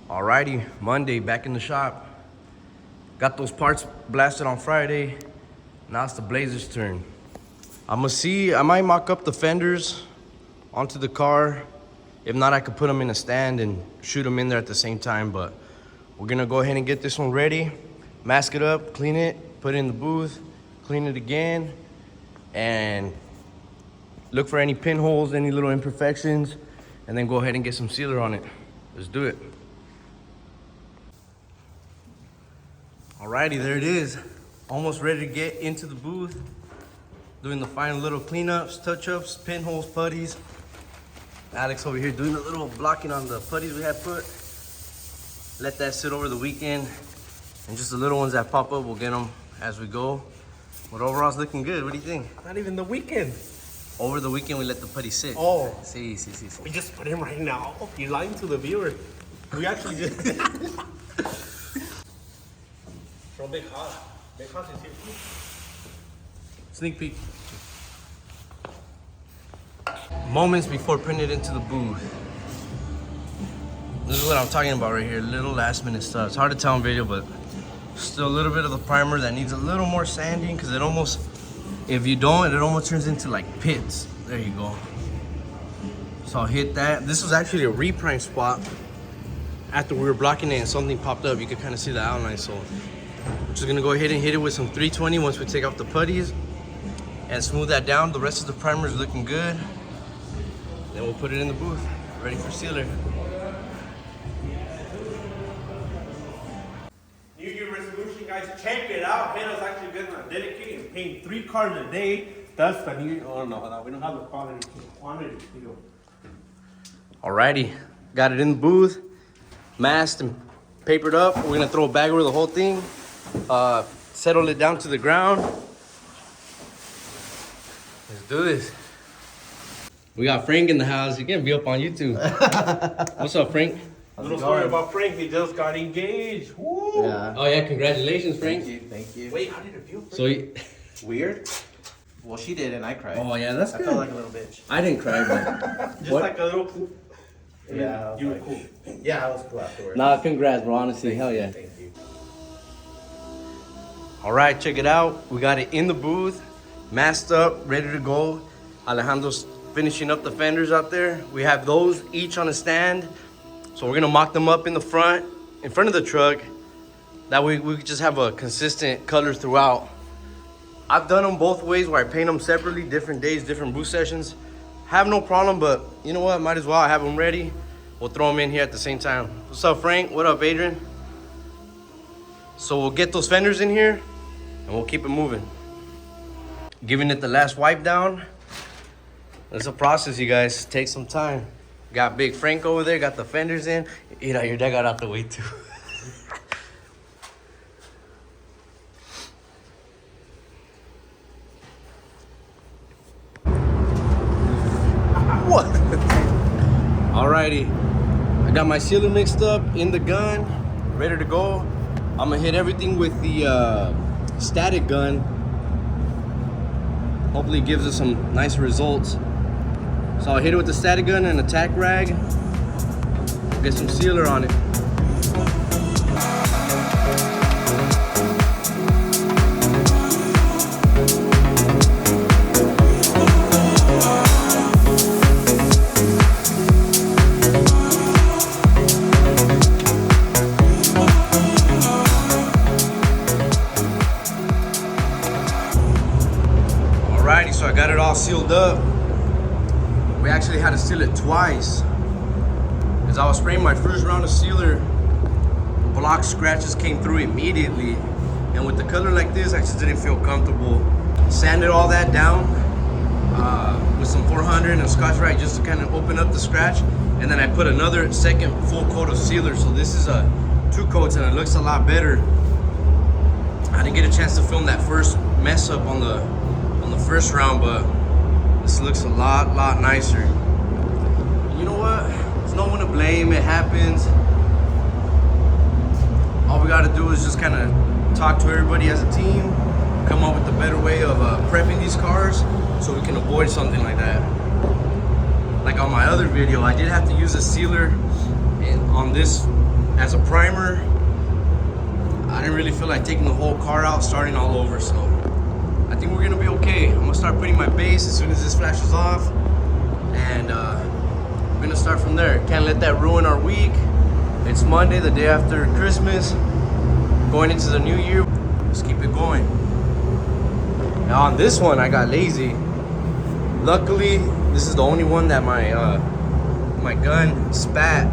Alrighty, Monday, back in the shop. Got those parts blasted on Friday. Now it's the Blazers' turn. I might mock up the fenders onto the car. If not, I could put them in a stand and shoot them in there at the same time, but we're gonna go ahead and get this one ready, mask it up, clean it, put it in the booth, clean it again, and look for any pinholes, any little imperfections, and then go ahead and get some sealer on it. Let's do it. Alrighty, there it is. Almost ready to get into the booth. Doing the final little cleanups, touch-ups, pinholes, putties. Alex over here doing a little blocking on the putties we had put. Let that sit over the weekend. And just the little ones that pop up, we'll get them as we go. But overall, it's looking good. What do you think? Not even the weekend. Over the weekend, we let the putty sit. Oh. See. We just put him right now. You're lying to the viewer. We actually just... From Big Hoss. Big Hoss is here too. Sneak peek. Moments before putting it into the booth. This is what I'm talking about right here. Little last minute stuff. It's hard to tell in video, but still a little bit of the primer that needs a little more sanding, because it almost, if you don't, it almost turns into like pits. There you go. So I'll hit that. This was actually a reprime spot. After we were blocking it and something popped up, you could kind of see the outline. So we're just gonna go ahead and hit it with some 320 once we take off the putties and smooth that down. The rest of the primer is looking good. Then we'll put it in the booth, ready for sealer. New Year resolution, guys. Check it out. Hannah's actually gonna dedicate and paint 3 cars a day. That's the new. Oh no, we don't have the quantity. Alrighty, got it in the booth, masked and papered up. We're gonna throw a bag over the whole thing, settle it down to the ground. Let's do this. We got Frank in the house. You can be up on YouTube. What's up, Frank? Little story about Frank. He just got engaged. Woo! Yeah. Oh yeah, congratulations, Frank. Thank you. Wait, how did it feel? So Weird? Well, she did and I cried. oh yeah, that's I good. felt like a little bitch. I didn't cry, but Just what? like a little cool. Yeah, You were cool. Yeah, I was cool afterwards. Nah, congrats, bro. Honestly, hell yeah. Thank you. All right, check it out. We got it in the booth, masked up, ready to go. Alejandro's finishing up the fenders out there. We have those each on a stand. So we're gonna mock them up in the front of the truck. That way we could just have a consistent color throughout. I've done them both ways where I paint them separately, different days, different booth sessions. Have no problem, but you know what? Might as well have them ready. We'll throw them in here at the same time. What's up, Frank? What up, Adrian? So we'll get those fenders in here and we'll keep it moving. Giving it the last wipe down. It's a process, you guys. Take some time. Got Big Frank over there, got the fenders in. You know, your dad got out the way too. What? Alrighty. I got my sealer mixed up in the gun, ready to go. I'm gonna hit everything with the static gun. Hopefully it gives us some nice results. So I'll hit it with the static gun and a tack rag. Get some sealer on it. Alrighty, so I got it all sealed up. We actually had to seal it twice. As I was spraying my first round of sealer, block scratches came through immediately. And with the color like this, I just didn't feel comfortable. Sanded all that down with some 400 and a Scotch-Brite just to kind of open up the scratch. And then I put another second full coat of sealer. So this is 2 coats and it looks a lot better. I didn't get a chance to film that first mess up on the first round, but this looks a lot nicer. And you know what? There's no one to blame. It happens. All we gotta do is just kind of talk to everybody as a team, come up with a better way of prepping these cars so we can avoid something like that. Like on my other video, I did have to use a sealer on this as a primer, I didn't really feel like taking the whole car out, starting all over, so I think we're gonna be okay. I'm gonna start putting my base as soon as this flashes off, and we're gonna start from there. Can't let that ruin our week. It's Monday, the day after Christmas, going into the new year. Let's keep it going. Now on this one, I got lazy. Luckily, this is the only one that my gun spat.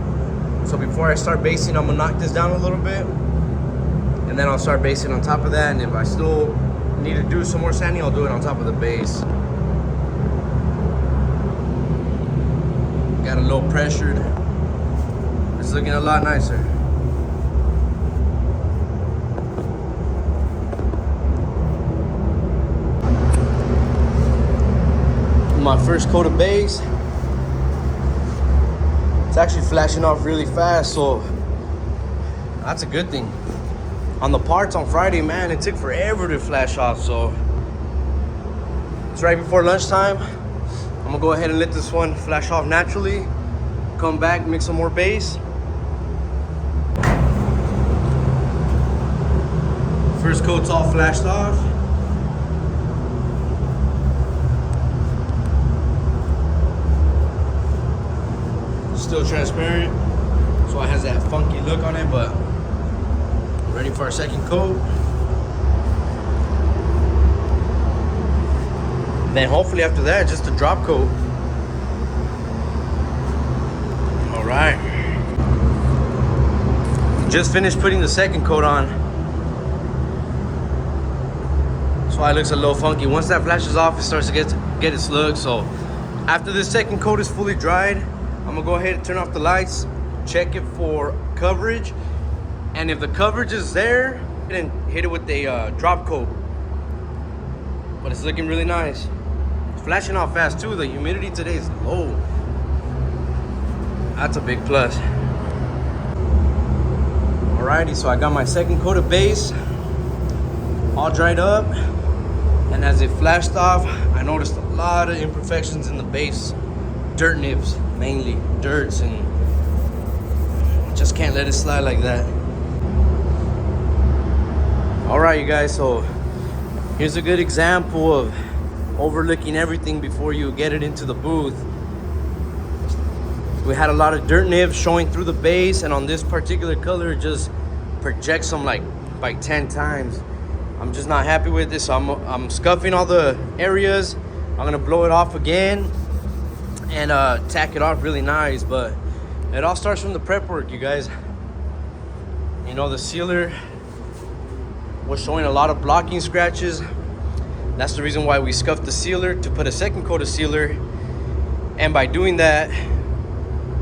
So before I start basing, I'm gonna knock this down a little bit, and then I'll start basing on top of that. And if I still need to do some more sanding, I'll do it on top of the base. Got a little pressured. It's looking a lot nicer. My first coat of base. It's actually flashing off really fast, so that's a good thing. On the parts on Friday, man, it took forever to flash off, so it's right before lunchtime. I'm gonna go ahead and let this one flash off naturally, come back, mix some more base. First coat's all flashed off. Still transparent, so it has that funky look on it, but ready for our second coat. Then hopefully after that, just a drop coat. All right. Just finished putting the second coat on. That's why it looks a little funky. Once that flashes off, it starts to get its look. So after this second coat is fully dried, I'm gonna go ahead and turn off the lights, check it for coverage, and if the coverage is there, then hit it with a drop coat. But it's looking really nice. It's flashing off fast too. The humidity today is low. That's a big plus. Alrighty, so I got my second coat of base all dried up, and as it flashed off, I noticed a lot of imperfections in the base. Dirt nibs, mainly dirts, and just can't let it slide like that. All right, you guys, so here's a good example of overlooking everything before you get it into the booth. We had a lot of dirt nibs showing through the base, and on this particular color, it just projects them like 10 times. I'm just not happy with this, so I'm scuffing all the areas. I'm gonna blow it off again and tack it off really nice, but it all starts from the prep work, you guys. You know, the sealer was showing a lot of blocking scratches. That's the reason why we scuffed the sealer to put a second coat of sealer, and by doing that,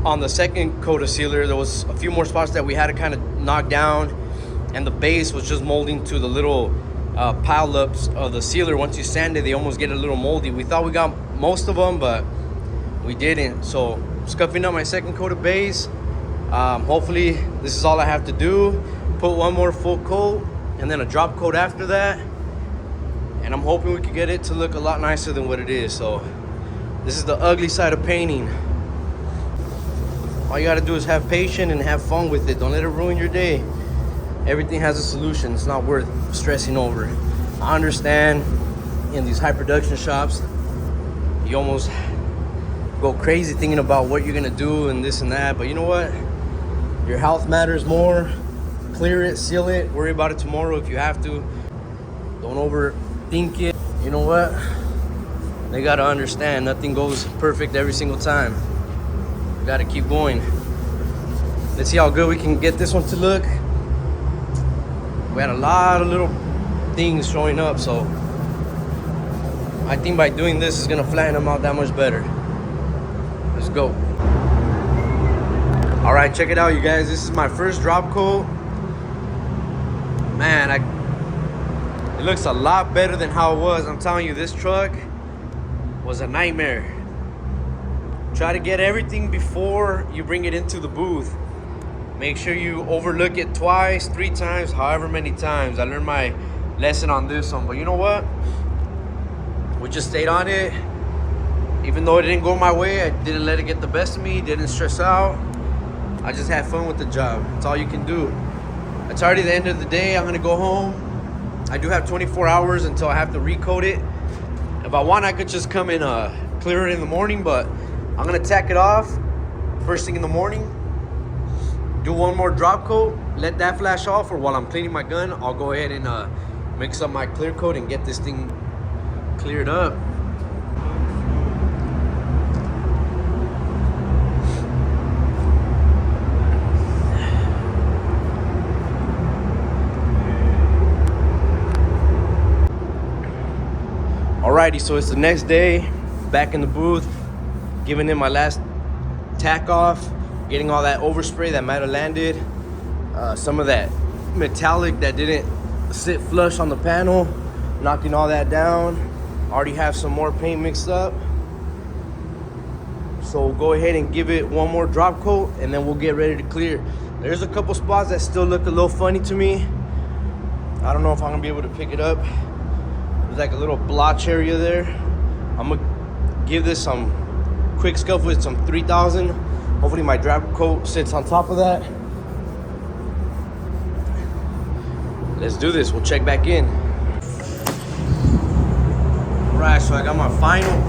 on the second coat of sealer, there was a few more spots that we had to kind of knock down, and the base was just molding to the little pile-ups of the sealer. Once you sand it, they almost get a little moldy. We thought we got most of them, but we didn't. So scuffing up my second coat of base. Hopefully this is all I have to do. Put one more full coat and then a drop coat after that, and I'm hoping we can get it to look a lot nicer than what it is. So this is the ugly side of painting. All you gotta do is have patience and have fun with it. Don't let it ruin your day. Everything has a solution. It's not worth stressing over. I understand in these high production shops, you almost go crazy thinking about what you're gonna do and this and that, but you know what? Your health matters more. Clear it, seal it, worry about it tomorrow if you have to. Don't overthink it. You know what? They gotta understand nothing goes perfect every single time. We gotta keep going. Let's see how good we can get this one to look. We had a lot of little things showing up, so I think by doing this is gonna flatten them out that much better. Let's go. All right, check it out, you guys. This is my first drop coat. Man, it looks a lot better than how it was. I'm telling you, this truck was a nightmare. Try to get everything before you bring it into the booth. Make sure you overlook it twice, 3 times, however many times. I learned my lesson on this one, but you know what? We just stayed on it. Even though it didn't go my way, I didn't let it get the best of me, didn't stress out. I just had fun with the job. That's all you can do. It's already the end of the day. I'm gonna go home. I do have 24 hours until I have to recoat it. If I want, I could just come and clear it in the morning, but I'm gonna tack it off first thing in the morning. Do one more drop coat, let that flash off, or while I'm cleaning my gun, I'll go ahead and mix up my clear coat and get this thing cleared up. Alrighty, so it's the next day, back in the booth, giving it my last tack off, getting all that overspray that might have landed, some of that metallic that didn't sit flush on the panel, knocking all that down. Already have some more paint mixed up. So we'll go ahead and give it one more drop coat and then we'll get ready to clear. There's a couple spots that still look a little funny to me. I don't know if I'm gonna be able to pick it up. There's like a little blotch area there. I'm gonna give this some quick scuff with some 3000. Hopefully my drop coat sits on top of that. Let's do this, we'll check back in. All right, so I got my final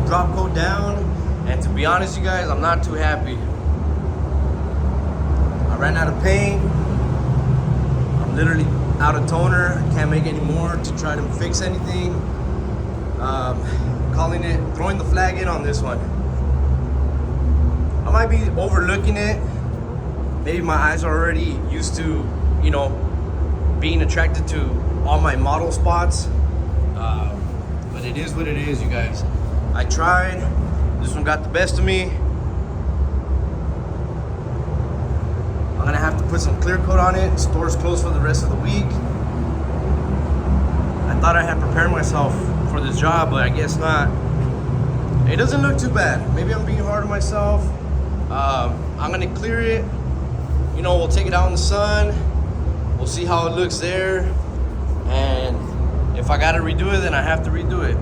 drop coat down. And to be honest, you guys, I'm not too happy. I ran out of paint. I'm literally out of toner. Can't make any more to try to fix anything. Throwing the flag in on this one. I might be overlooking it. Maybe my eyes are already used to, you know, being attracted to all my model spots. But it is what it is, you guys. I tried. This one got the best of me. I'm gonna have to put some clear coat on it. Store's closed for the rest of the week. I thought I had prepared myself for this job, but I guess not. It doesn't look too bad. Maybe I'm being hard on myself. I'm gonna clear it. You know, we'll take it out in the sun. We'll see how it looks there. And if I gotta redo it, then I have to redo it.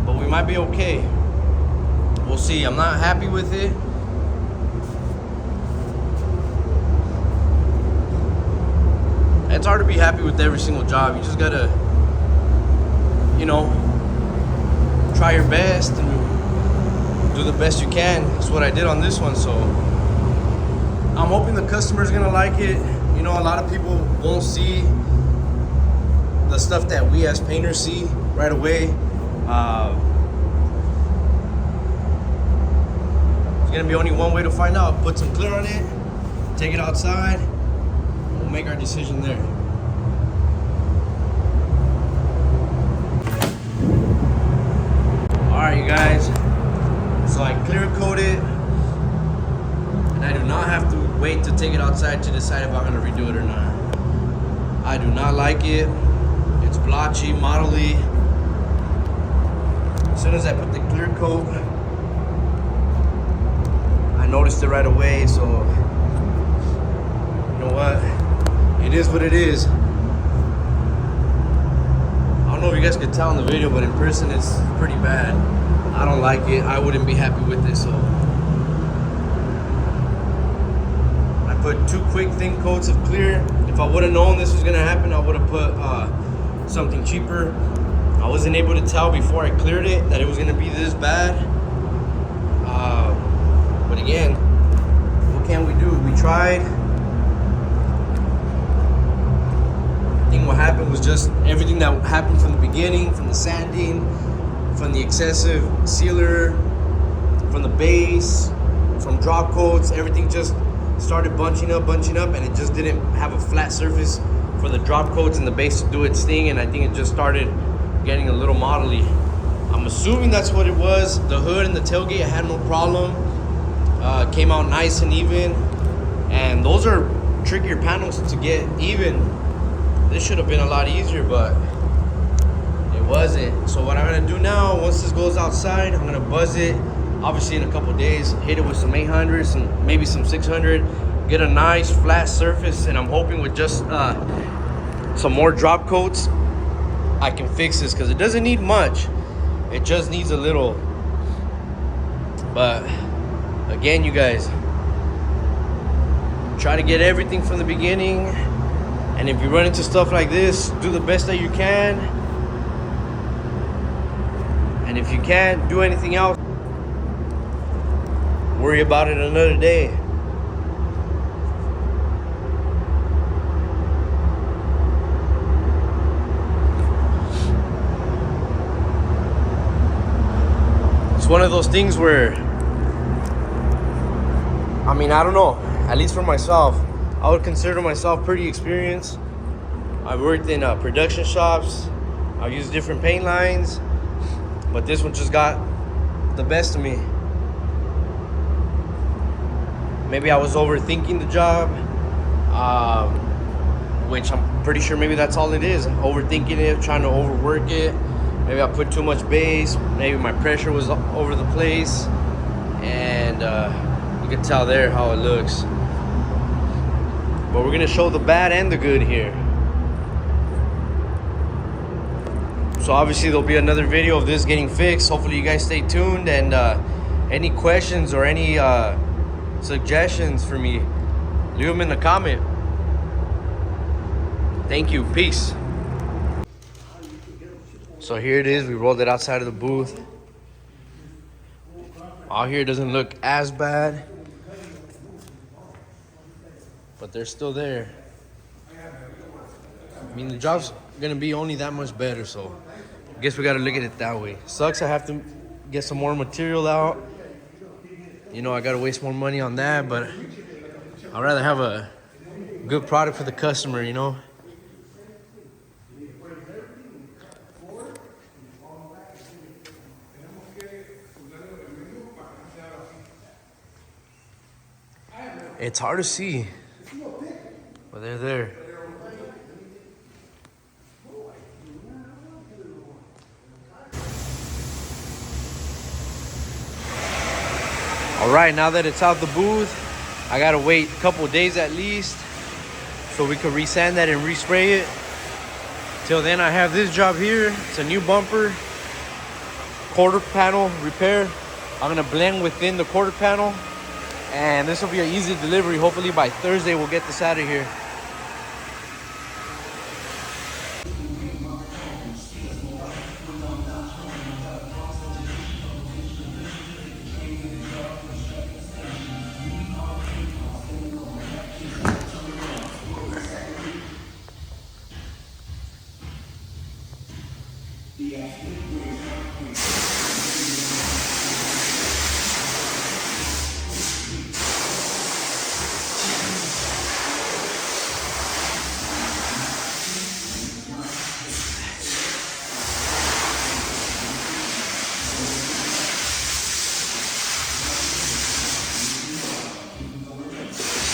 But we might be okay. We'll see. I'm not happy with it. It's hard to be happy with every single job. You just gotta, you know, try your best and do the best you can. That's what I did on this one. So I'm hoping the customer's gonna like it. You know, a lot of people won't see the stuff that we as painters see right away. There's gonna be only one way to find out. Put some clear on it, take it outside, we'll make our decision there. All right, you guys, so I clear coat it, and I do not have to wait to take it outside to decide if I'm gonna redo it or not. I do not like it. It's blotchy, modelly. As soon as I put the clear coat, I noticed it right away, so you know what? It is what it is. I don't know if you guys could tell in the video, but in person it's pretty bad. I don't like it. I wouldn't be happy with it, so I put 2 quick thin coats of clear. If I would have known this was gonna happen, I would have put something cheaper. I wasn't able to tell before I cleared it that it was gonna be this bad. But again, what can we do? We tried. I think what happened was just everything that happened from the beginning, from the sanding, from the excessive sealer, from the base, from drop coats, everything just started bunching up, and it just didn't have a flat surface for the drop coats and the base to do its thing, and I think it just started getting a little modelly. I'm assuming that's what it was. The hood and the tailgate had no problem. Came out nice and even, and those are trickier panels to get even. This should have been a lot easier, but it wasn't. So what I'm gonna do now, once this goes outside, I'm gonna buzz it, obviously in a couple days, hit it with some 800s and maybe some 600, get a nice flat surface, and I'm hoping with just some more drop coats I can fix this, because it doesn't need much. It just needs a little. But again, you guys, Try to get everything from the beginning. And if you run into stuff like this, do the best that you can. And if you can't do anything else, worry about it another day. It's one of those things where, I mean, I don't know, at least for myself, I would consider myself pretty experienced. I've worked in production shops, I've used different paint lines, but this one just got the best of me. Maybe I was overthinking the job, which I'm pretty sure maybe that's all it is. Overthinking it, trying to overwork it. Maybe I put too much base. Maybe my pressure was over the place. And you can tell there how it looks. But we're gonna show the bad and the good here. So obviously there'll be another video of this getting fixed. Hopefully you guys stay tuned, and any questions or any suggestions for me, leave them in the comment. Thank you. Peace. So here it is. We rolled it outside of the booth. Out here doesn't look as bad, but they're still there. I mean, the job's gonna be only that much better, so I guess we gotta look at it that way. Sucks I have to get some more material out. You know, I gotta waste more money on that, but I'd rather have a good product for the customer, you know? It's hard to see, but they're there. All right, now that it's out the booth, I gotta wait a couple of days at least so we can resand that and respray it. Till then, I have this job here. It's a new bumper, quarter panel repair. I'm gonna blend within the quarter panel, and this will be an easy delivery. Hopefully by Thursday, we'll get this out of here.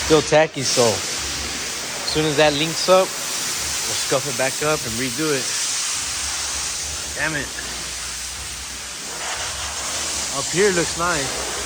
Still tacky, so as soon as that links up, we'll scuff it back up and redo it. Damn it. Up here looks nice.